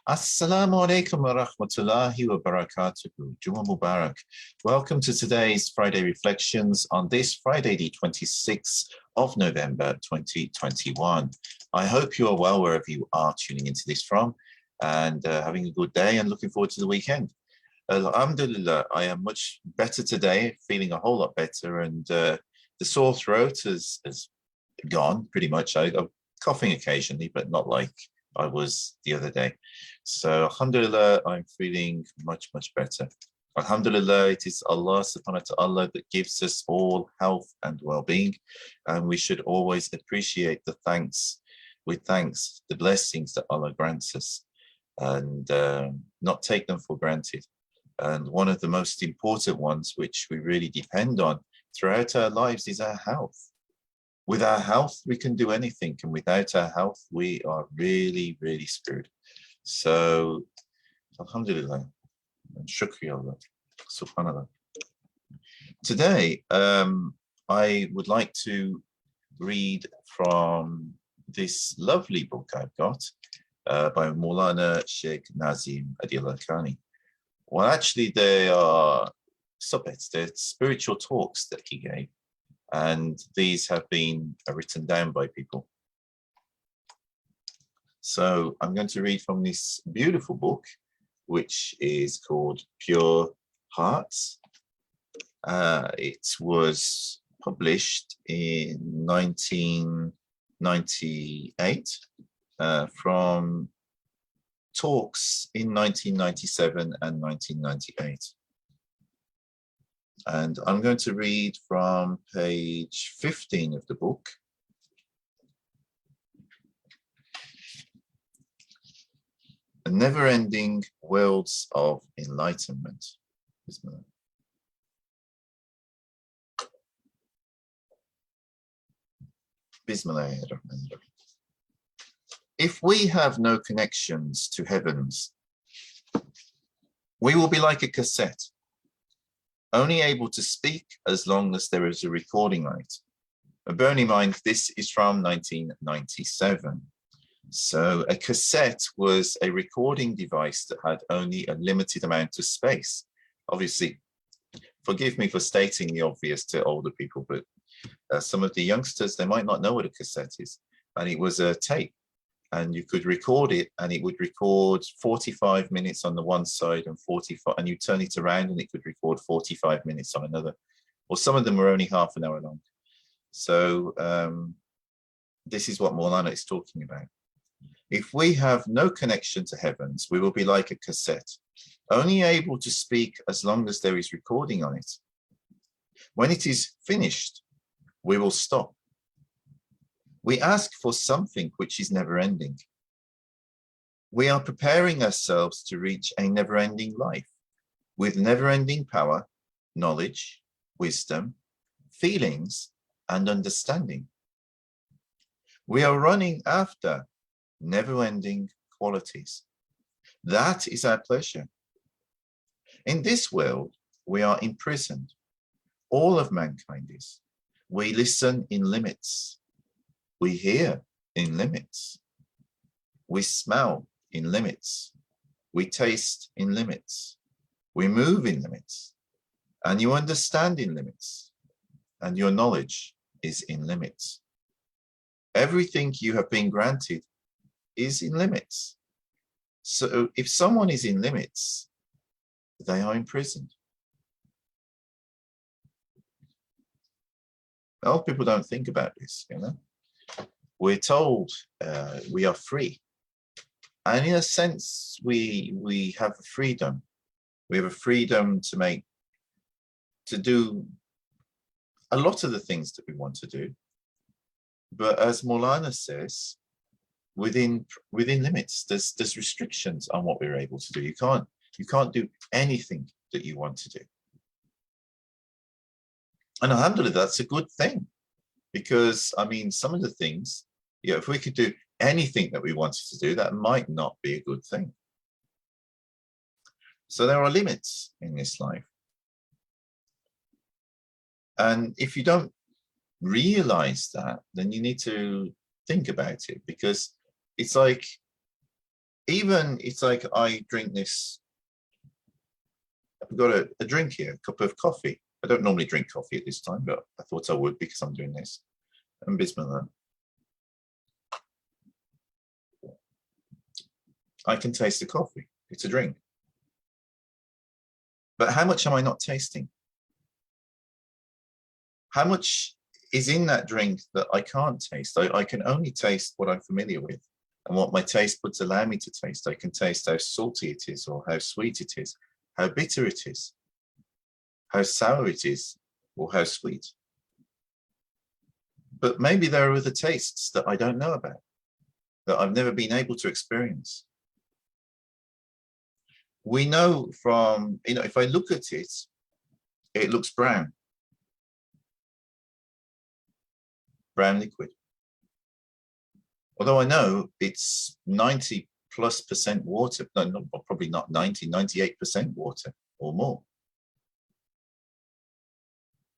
Assalamu alaikum wa rahmatullahi wa barakatuhu. Jummah Mubarak. Welcome to today's Friday Reflections on this Friday, the 26th of November 2021. I hope you are well wherever you are tuning into this from and having a good day and looking forward to the weekend. Alhamdulillah, I am much better today, feeling a whole lot better, and the sore throat has gone pretty much. I'm coughing occasionally, but not like I was the other day. So alhamdulillah, I'm feeling much better. Alhamdulillah, it is Allah subhanahu wa ta'ala that gives us all health and well-being, and we should always appreciate the blessings that Allah grants us, and not take them for granted. And one of the most important ones which we really depend on throughout our lives is our health. With our health, we can do anything, and without our health, we are really screwed. So, alhamdulillah, and shukri Allah, subhanallah. Today, I would like to read from this lovely book I've got by Mawlana Shaykh Nazim Adil al-Haqqani. Well, actually, they are Sohbets, they're spiritual talks that he gave. And these have been written down by people. So I'm going to read from this beautiful book, which is called Pure Hearts. It was published in 1998 from talks in 1997 and 1998. And I'm going to read from page 15 of the book. A never-ending Worlds of Enlightenment. Bismillahirrahmanirrahim. If we have no connections to heavens, we will be like a cassette, only able to speak as long as there is a recording on it. Bear in mind, this is from 1997. So a cassette was a recording device that had only a limited amount of space. Obviously, forgive me for stating the obvious to older people, but some of the youngsters, they might not know what a cassette is. And it was a tape. And you could record it, and it would record 45 minutes on the one side and 45, and you turn it around and it could record 45 minutes on another. Or some of them were only half an hour long. So this is what Mawlana is talking about. If we have no connection to heavens, we will be like a cassette, only able to speak as long as there is recording on it. When it is finished, we will stop. We ask for something which is never-ending. We are preparing ourselves to reach a never-ending life with never-ending power, knowledge, wisdom, feelings, and understanding. We are running after never-ending qualities. That is our pleasure. In this world, we are imprisoned. All of mankind is. We listen in limits. We hear in limits. We smell in limits. We taste in limits. We move in limits. And you understand in limits. And your knowledge is in limits. Everything you have been granted is in limits. So if someone is in limits, they are imprisoned. A lot of people don't think about this, you know. We're told we are free. And in a sense, we have a freedom. We have a freedom to do a lot of the things that we want to do. But as Mawlana says, within limits, there's restrictions on what we're able to do. You can't do anything that you want to do. And alhamdulillah, that's a good thing. Because, I mean, some of the things, if we could do anything that we wanted to do, that might not be a good thing. So there are limits in this life. And if you don't realize that, then you need to think about it, because it's like Even it's like I drink this, I've got a drink here, a cup of coffee. I don't normally drink coffee at this time, but I thought I would because I'm doing this. And Bismillah. I can taste the coffee. It's a drink. But how much am I not tasting? How much is in that drink that I can't taste? I can only taste what I'm familiar with and what my taste buds allow me to taste. I can taste how salty it is, or how sweet it is, how bitter it is, how sour it is, or how sweet. But maybe there are other tastes that I don't know about, that I've never been able to experience. We know from, if I look at it, it looks brown. Brown liquid. Although I know it's 90+% water, no, probably not 90, 98% water or more.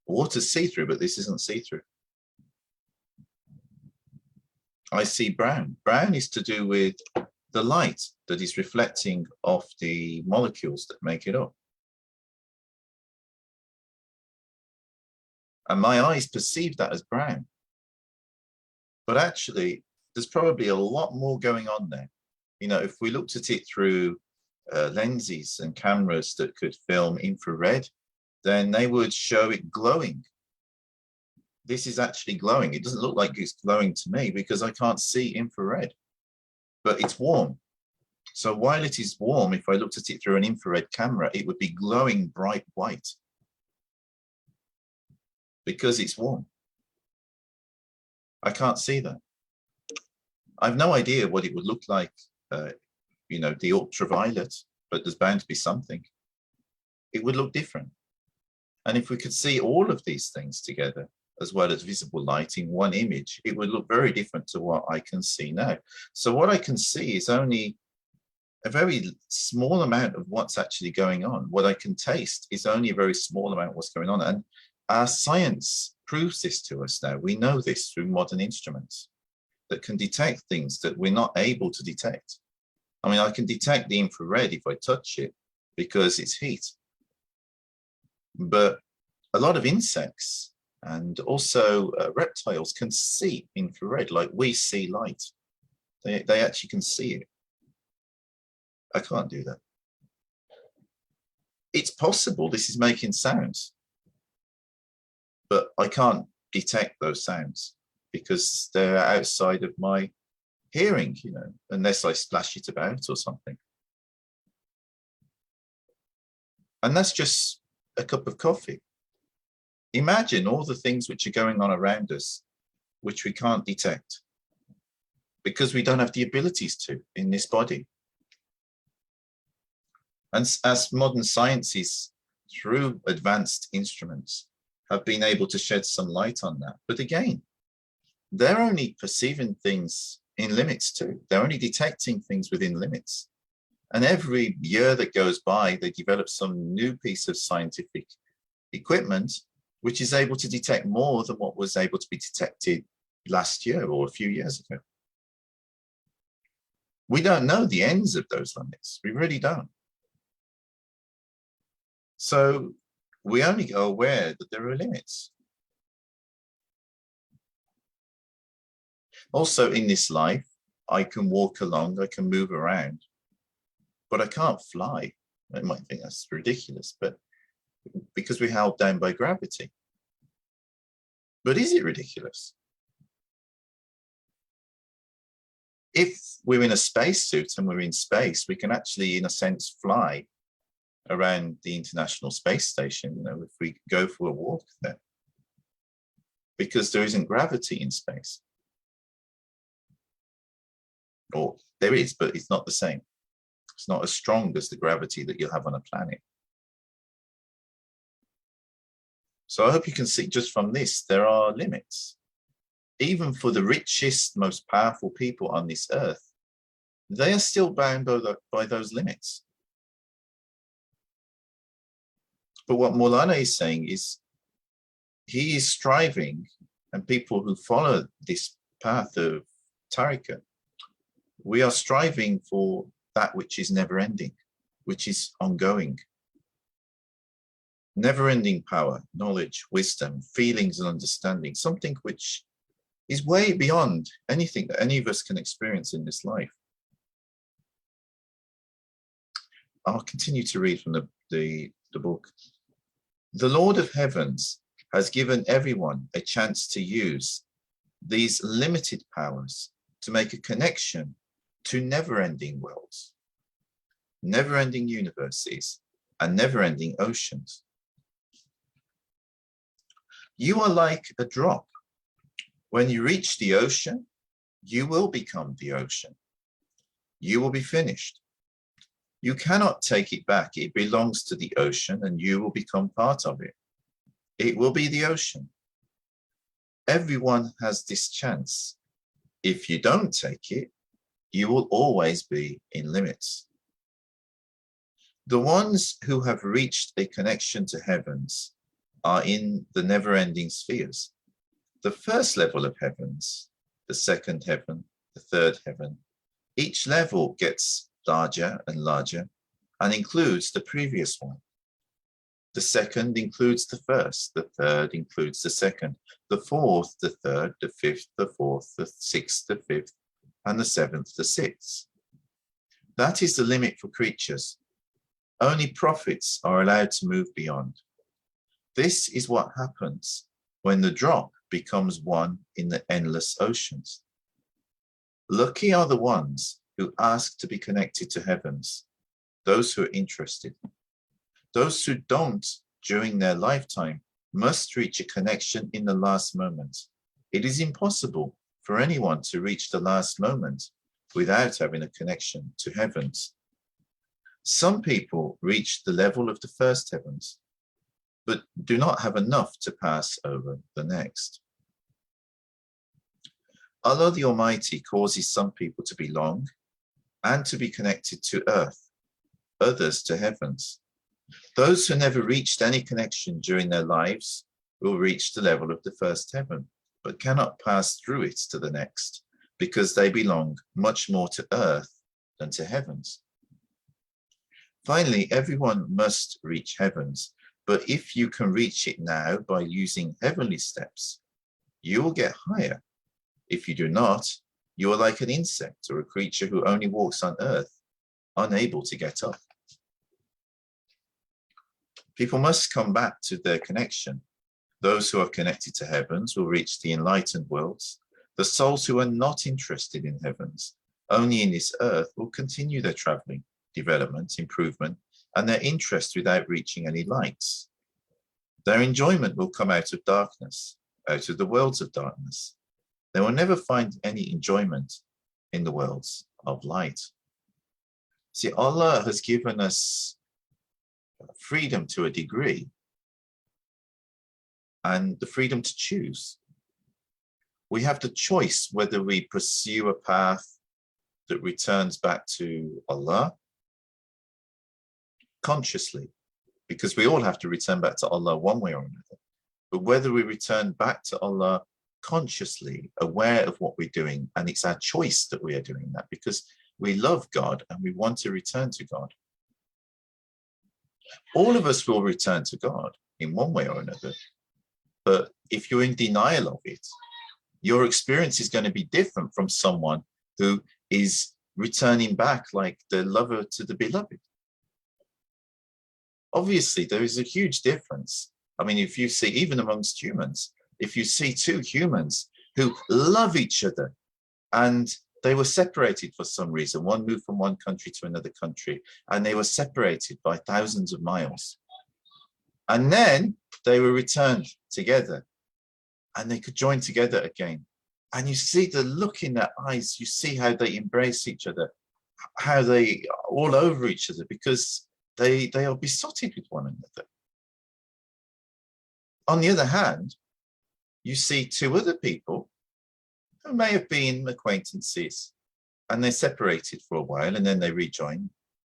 Water's see-through, but this isn't see-through. I see brown. Brown is to do with the light that is reflecting off the molecules that make it up. And my eyes perceive that as brown. But actually, there's probably a lot more going on there. If we looked at it through lenses and cameras that could film infrared, then they would show it glowing. This is actually glowing. It doesn't look like it's glowing to me because I can't see infrared, but it's warm. So while it is warm, if I looked at it through an infrared camera, it would be glowing bright white because it's warm. I can't see that. I've no idea what it would look like, the ultraviolet, but there's bound to be something. It would look different. And if we could see all of these things together, as well as visible light in one image, it would look very different to what I can see now. So what I can see is only a very small amount of what's actually going on. What I can taste is only a very small amount of what's going on. And our science proves this to us now. We know this through modern instruments that can detect things that we're not able to detect. I mean, I can detect the infrared if I touch it because it's heat. But a lot of insects and also reptiles can see infrared like we see light. They actually can see it. I can't do that. It's possible this is making sounds, but I can't detect those sounds because they're outside of my hearing, unless I splash it about or something. And that's just a cup of coffee. Imagine all the things which are going on around us, which we can't detect because we don't have the abilities to in this body. And as modern sciences, through advanced instruments, have been able to shed some light on that. But again, they're only perceiving things in limits too. They're only detecting things within limits. And every year that goes by, they develop some new piece of scientific equipment which is able to detect more than what was able to be detected last year or a few years ago. We don't know the ends of those limits. We really don't. So we only go aware that there are limits. Also in this life, I can walk along, I can move around, but I can't fly. I might think that's ridiculous, but because we're held down by gravity. But is it ridiculous? If we're in a spacesuit and we're in space, we can actually, in a sense, fly around the International Space Station, if we go for a walk there, because there isn't gravity in space. Or there is, but it's not the same. It's not as strong as the gravity that you'll have on a planet. So I hope you can see just from this, there are limits. Even for the richest, most powerful people on this earth, they are still bound by those limits. But what Mawlana is saying is, he is striving, and people who follow this path of tariqah, we are striving for that which is never ending, which is ongoing. Never-ending power, knowledge, wisdom, feelings and understanding, something which is way beyond anything that any of us can experience in this life. I'll continue to read from the book. The Lord of Heavens has given everyone a chance to use these limited powers to make a connection to never-ending worlds, never-ending universes, and never-ending oceans. You are like a drop. When you reach the ocean, you will become the ocean. You will be finished. You cannot take it back. It belongs to the ocean and you will become part of it. It will be the ocean. Everyone has this chance. If you don't take it, you will always be in limits. The ones who have reached a connection to heavens are in the never-ending spheres. The first level of heavens, the second heaven, the third heaven, each level gets larger and larger and includes the previous one. The second includes the first, the third includes the second, the fourth, the third, the fifth, the fourth, the sixth, the fifth, and the seventh, the sixth. That is the limit for creatures. Only prophets are allowed to move beyond. This is what happens when the drop becomes one in the endless oceans. Lucky are the ones who ask to be connected to heavens, those who are interested. Those who don't during their lifetime must reach a connection in the last moment. It is impossible for anyone to reach the last moment without having a connection to heavens. Some people reach the level of the first heavens, but do not have enough to pass over the next. Allah the Almighty causes some people to belong and to be connected to earth, others to heavens. Those who never reached any connection during their lives will reach the level of the first heaven, but cannot pass through it to the next, because they belong much more to earth than to heavens. Finally, everyone must reach heavens, but if you can reach it now by using heavenly steps, you will get higher. If you do not, you are like an insect or a creature who only walks on earth, unable to get up. People must come back to their connection. Those who are connected to heavens will reach the enlightened worlds. The souls who are not interested in heavens, only in this earth, will continue their traveling, development, improvement, and their interest without reaching any lights. Their enjoyment will come out of darkness, out of the worlds of darkness. They will never find any enjoyment in the worlds of light. See, Allah has given us freedom to a degree and the freedom to choose. We have the choice whether we pursue a path that returns back to Allah consciously, because we all have to return back to Allah one way or another, but whether we return back to Allah consciously, aware of what we're doing, and it's our choice that we are doing that because we love God and we want to return to God. All of us will return to God in one way or another, but if you're in denial of it, your experience is going to be different from someone who is returning back like the lover to the beloved. Obviously, there is a huge difference. I mean, if you see, even amongst humans, if you see two humans who love each other and they were separated for some reason, one moved from one country to another country, and they were separated by thousands of miles. And then they were returned together and they could join together again. And you see the look in their eyes, you see how they embrace each other, how they are all over each other because they are besotted with one another. On the other hand, you see two other people who may have been acquaintances and they separated for a while and then they rejoin.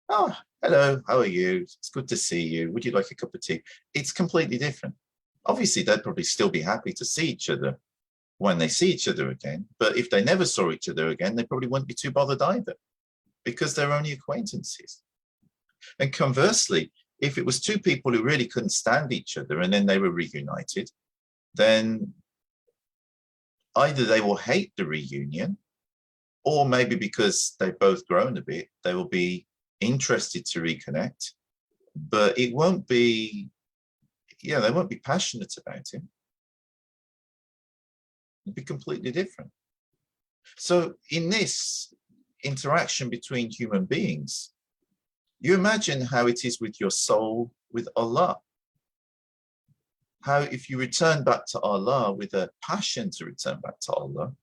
Oh, hello, how are you? It's good to see you. Would you like a cup of tea? It's completely different. Obviously, they'd probably still be happy to see each other when they see each other again. But if they never saw each other again, they probably wouldn't be too bothered either. because they're only acquaintances. And conversely, if it was two people who really couldn't stand each other and then they were reunited, then either they will hate the reunion, or maybe because they've both grown a bit, they will be interested to reconnect, but it won't be, they won't be passionate about it. It'd be completely different. So in this interaction between human beings, you imagine how it is with your soul, with Allah. How if you return back to Allah with a passion to return back to Allah,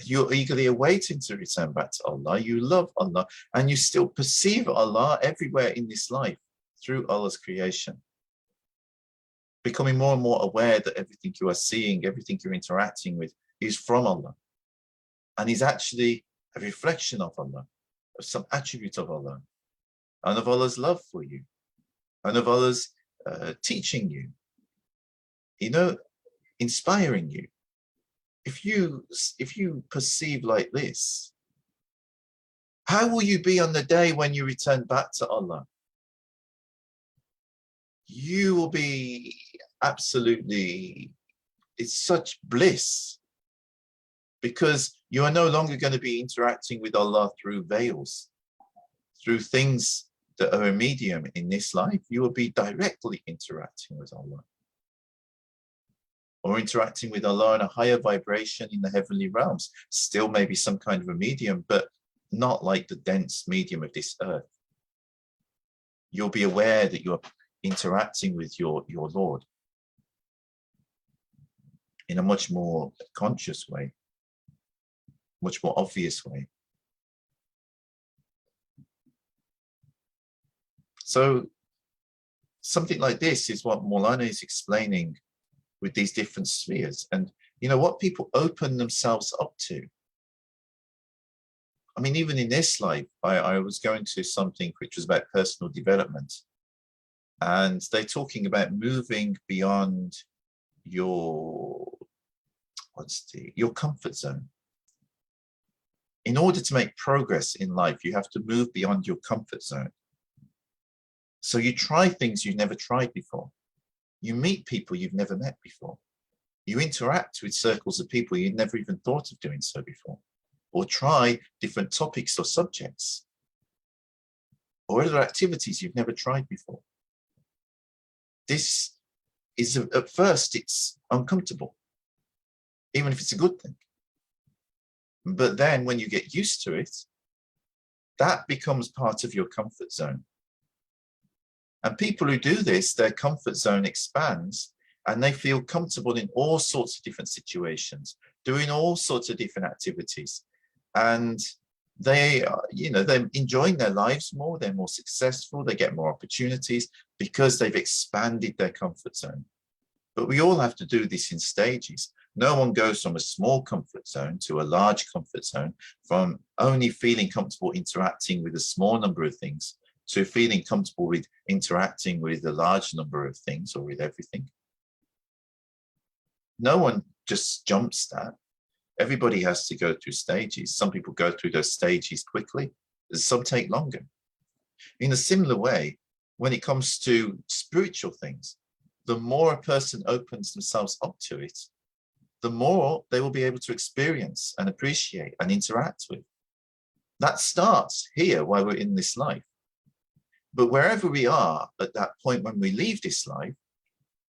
you're eagerly awaiting to return back to Allah, you love Allah, and you still perceive Allah everywhere in this life through Allah's creation. Becoming more and more aware that everything you are seeing, everything you're interacting with is from Allah, and is actually a reflection of Allah, of some attribute of Allah, and of Allah's love for you, and of Allah's teaching you, inspiring you. If you perceive like this, how will you be on the day when you return back to Allah? You will be absolutely, it's such bliss, because you are no longer going to be interacting with Allah through veils, through things that are a medium in this life. You will be directly interacting with Allah, or interacting with Allah in a higher vibration in the heavenly realms. Still maybe some kind of a medium, but not like the dense medium of this earth. You'll be aware that you're interacting with your Lord in a much more conscious way, much more obvious way. So something like this is what Mawlana is explaining with these different spheres, and what people open themselves up to. I mean, even in this life, I was going to something which was about personal development, and they're talking about moving beyond your comfort zone. In order to make progress in life, you have to move beyond your comfort zone. So you try things you've never tried before. You meet people you've never met before. You interact with circles of people you'd never even thought of doing so before. Or try different topics or subjects, or other activities you've never tried before. This is, at first, it's uncomfortable, even if it's a good thing. But then when you get used to it, that becomes part of your comfort zone. And people who do this, their comfort zone expands, and they feel comfortable in all sorts of different situations, doing all sorts of different activities. And they're enjoying their lives more, they're more successful, they get more opportunities because they've expanded their comfort zone. But we all have to do this in stages. No one goes from a small comfort zone to a large comfort zone, from only feeling comfortable interacting with a small number of things to feeling comfortable with interacting with a large number of things or with everything. No one just jumps that. Everybody has to go through stages. Some people go through those stages quickly, some take longer. In a similar way, when it comes to spiritual things, the more a person opens themselves up to it, the more they will be able to experience and appreciate and interact with. That starts here while we're in this life. But wherever we are at that point when we leave this life,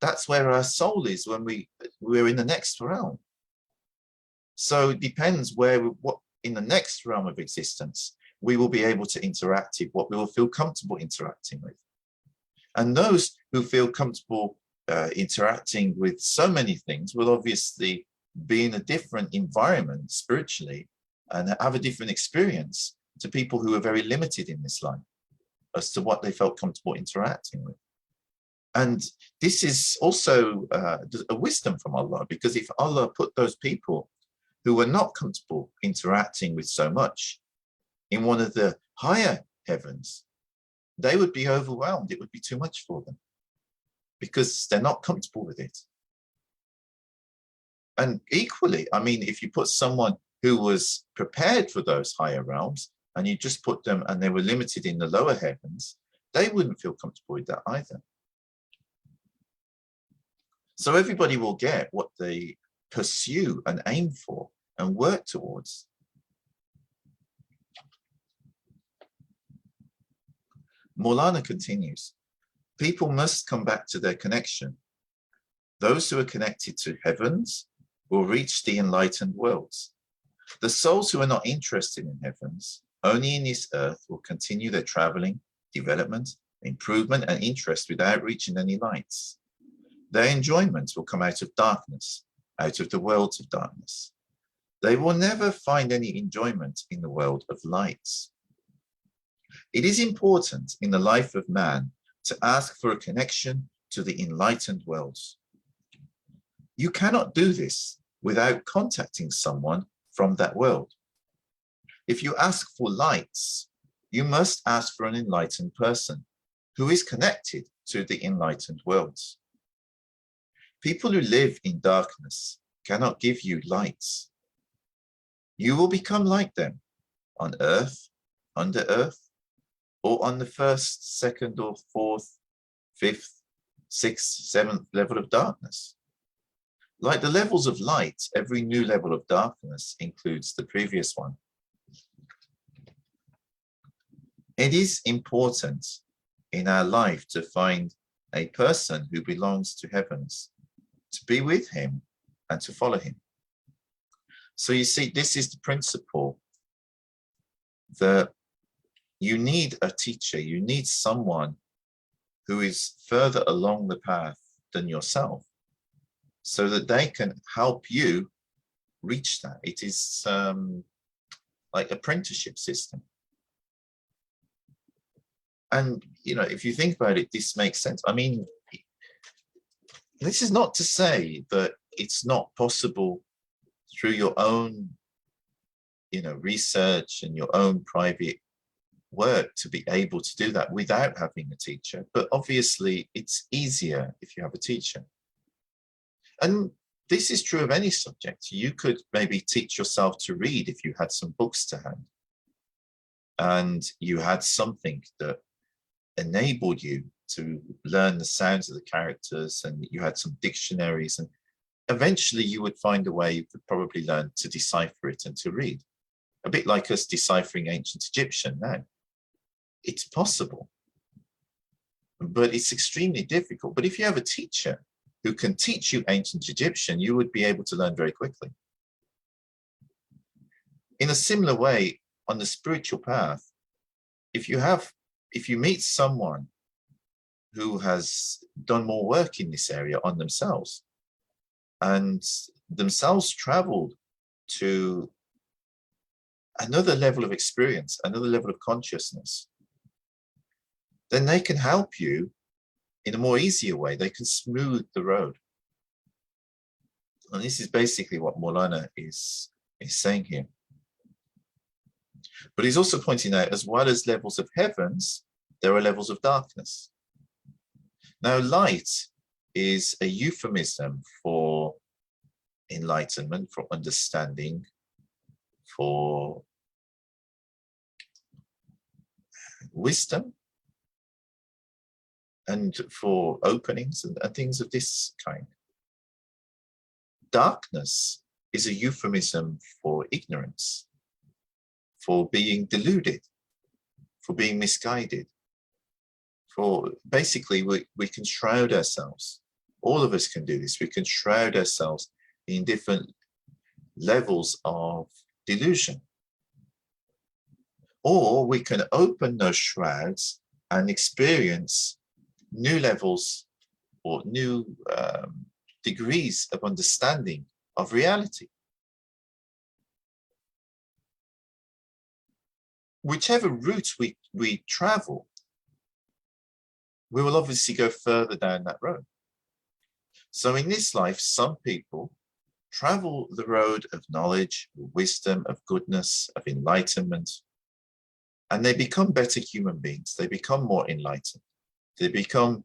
that's where our soul is when we're in the next realm. So it depends what in the next realm of existence we will be able to interact with, what we will feel comfortable interacting with. And those who feel comfortable interacting with so many things will obviously be in a different environment spiritually and have a different experience to people who are very limited in this life as to what they felt comfortable interacting with. And this is also a wisdom from Allah, because if Allah put those people who were not comfortable interacting with so much in one of the higher heavens, they would be overwhelmed. It would be too much for them because they're not comfortable with it. And equally, I mean, if you put someone who was prepared for those higher realms, and you just put them and they were limited in the lower heavens, they wouldn't feel comfortable with that either. So everybody will get what they pursue and aim for and work towards. Mawlana continues, people must come back to their connection. Those who are connected to heavens will reach the enlightened worlds. The souls who are not interested in heavens, only in this earth, will continue their traveling, development, improvement, and interest without reaching any lights. Their enjoyment will come out of darkness, out of the worlds of darkness. They will never find any enjoyment in the world of lights. It is important in the life of man to ask for a connection to the enlightened worlds. You cannot do this without contacting someone from that world. If you ask for lights, you must ask for an enlightened person who is connected to the enlightened worlds. People who live in darkness cannot give you lights. You will become like them on earth, under earth, or on the first, second, or fourth, fifth, sixth, seventh level of darkness. Like the levels of light, every new level of darkness includes the previous one. It is important in our life to find a person who belongs to heavens, to be with him and to follow him. So you see, this is the principle that you need a teacher, you need someone who is further along the path than yourself, so that they can help you reach that. It is like apprenticeship system. And, you know, if you think about it, this makes sense. I mean, this is not to say that it's not possible through your own, you know, research and your own private work to be able to do that without having a teacher. But obviously, it's easier if you have a teacher. And this is true of any subject. You could maybe teach yourself to read if you had some books to hand and you had something that enabled you to learn the sounds of the characters, and you had some dictionaries, and eventually you would find a way you could probably learn to decipher it and to read. A bit like us deciphering ancient Egyptian now. It's possible, but it's extremely difficult. But if you have a teacher who can teach you ancient Egyptian, you would be able to learn very quickly. In a similar way, on the spiritual path, if you meet someone who has done more work in this area on themselves and themselves traveled to another level of experience, another level of consciousness, then they can help you in a more easier way. They can smooth the road. And this is basically what Mawlana is saying here. But he's also pointing out, as well as levels of heavens, there are levels of darkness. Now, light is a euphemism for enlightenment, for understanding, for wisdom, and for openings and things of this kind. Darkness is a euphemism for ignorance, for being deluded, for being misguided. For basically, we can shroud ourselves. All of us can do this. We can shroud ourselves in different levels of delusion. Or we can open those shrouds and experience new levels or new degrees of understanding of reality. Whichever route we travel, we will obviously go further down that road. So in this life, some people travel the road of knowledge, wisdom, of goodness, of enlightenment, and they become better human beings. They become more enlightened. They become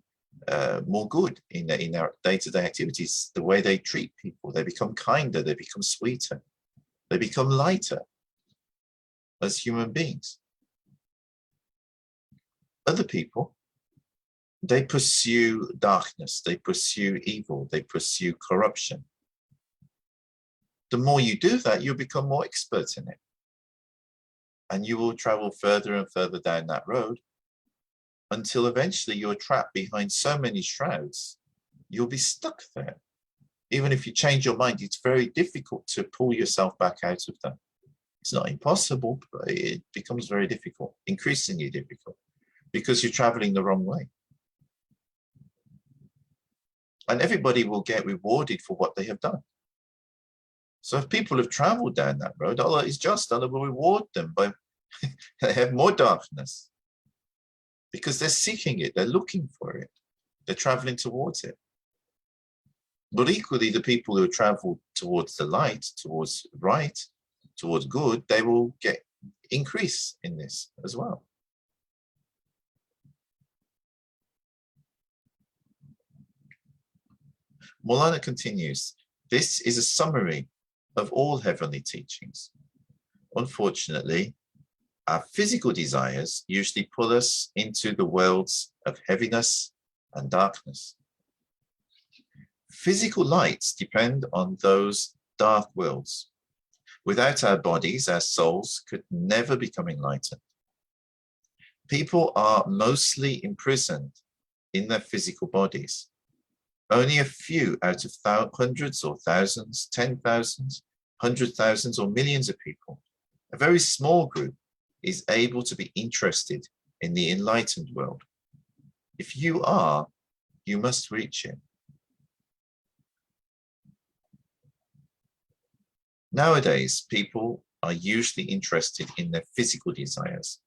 more good in their day-to-day activities, the way they treat people. They become kinder, they become sweeter, they become lighter as human beings. Other people, they pursue darkness, they pursue evil, they pursue corruption. The more you do that, you'll become more expert in it. And you will travel further and further down that road until eventually you're trapped behind so many shrouds, you'll be stuck there. Even if you change your mind, it's very difficult to pull yourself back out of that. It's not impossible, but it becomes very difficult, increasingly difficult, because you're traveling the wrong way. And everybody will get rewarded for what they have done. So if people have traveled down that road, Allah is just, Allah will reward them by they have more darkness because they're seeking it, they're looking for it, they're traveling towards it. But equally, the people who travel towards the light, towards right, towards good, they will get increase in this as well. Mawlana continues, this is a summary of all heavenly teachings. Unfortunately, our physical desires usually pull us into the worlds of heaviness and darkness. Physical lights depend on those dark worlds. Without our bodies, our souls could never become enlightened. People are mostly imprisoned in their physical bodies. Only a few out of hundreds or thousands, 10,000s, 100,000s or millions of people, a very small group, is able to be interested in the enlightened world. If you are, you must reach it. Nowadays, people are usually interested in their physical desires,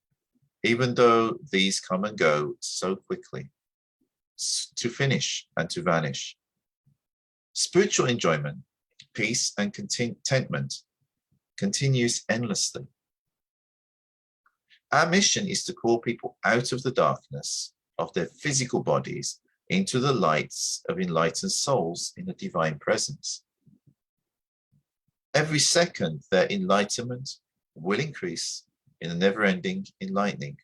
even though these come and go so quickly, to finish and to vanish. Spiritual enjoyment, peace and contentment continues endlessly. Our mission is to call people out of the darkness of their physical bodies into the lights of enlightened souls in the divine presence. Every second, their enlightenment will increase in a never-ending enlightening.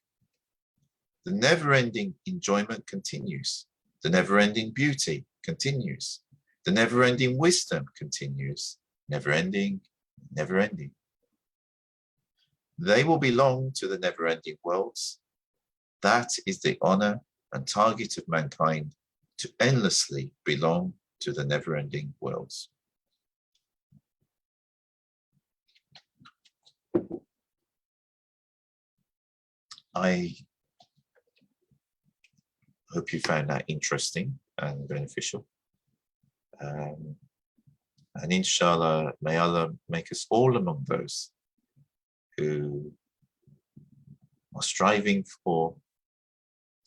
The never-ending enjoyment continues. The never-ending beauty continues. The never-ending wisdom continues. Never-ending, never-ending. They will belong to the never-ending worlds. That is the honor and target of mankind, to endlessly belong to the never-ending worlds. I hope you found that interesting and beneficial. And inshallah, may Allah make us all among those who are striving for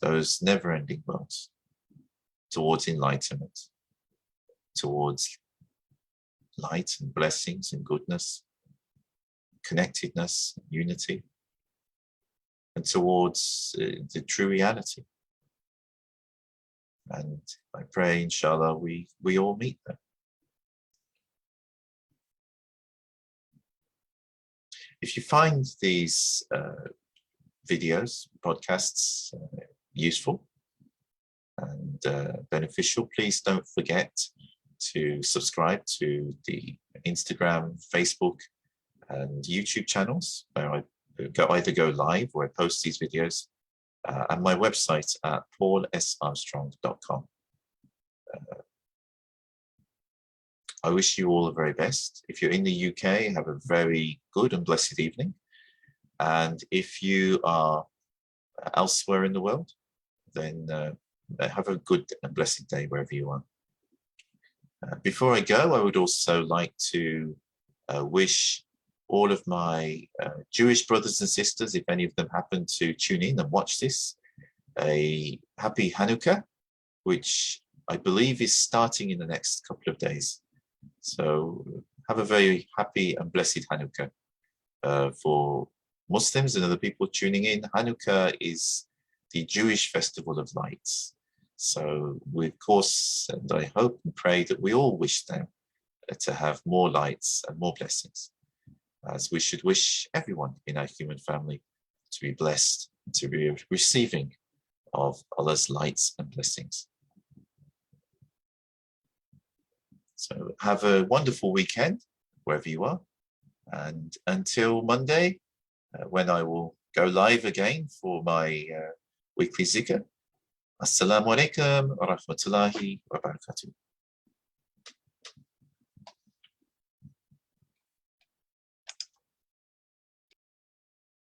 those never-ending worlds, towards enlightenment, towards light and blessings and goodness, connectedness, unity, and towards the true reality. And I pray, inshallah, we all meet there. If you find these videos, podcasts useful and beneficial, please don't forget to subscribe to the Instagram, Facebook, and YouTube channels where I either go live or I post these videos, and my website at paulsarmstrong.com. I wish you all the very best. If you're in the UK, have a very good and blessed evening. And if you are elsewhere in the world, then have a good and blessed day wherever you are. Before I go, I would also like to wish all of my Jewish brothers and sisters, if any of them happen to tune in and watch this, a happy Hanukkah, which I believe is starting in the next couple of days. So have a very happy and blessed Hanukkah. For Muslims and other people tuning in, Hanukkah is the Jewish festival of lights. So we, of course, and I hope and pray that we all wish them to have more lights and more blessings, as we should wish everyone in our human family to be blessed, to be receiving of Allah's lights and blessings. So have a wonderful weekend, wherever you are. And until Monday, when I will go live again for my weekly zikr. Assalamu alaikum wa rahmatullahi wa barakatuh.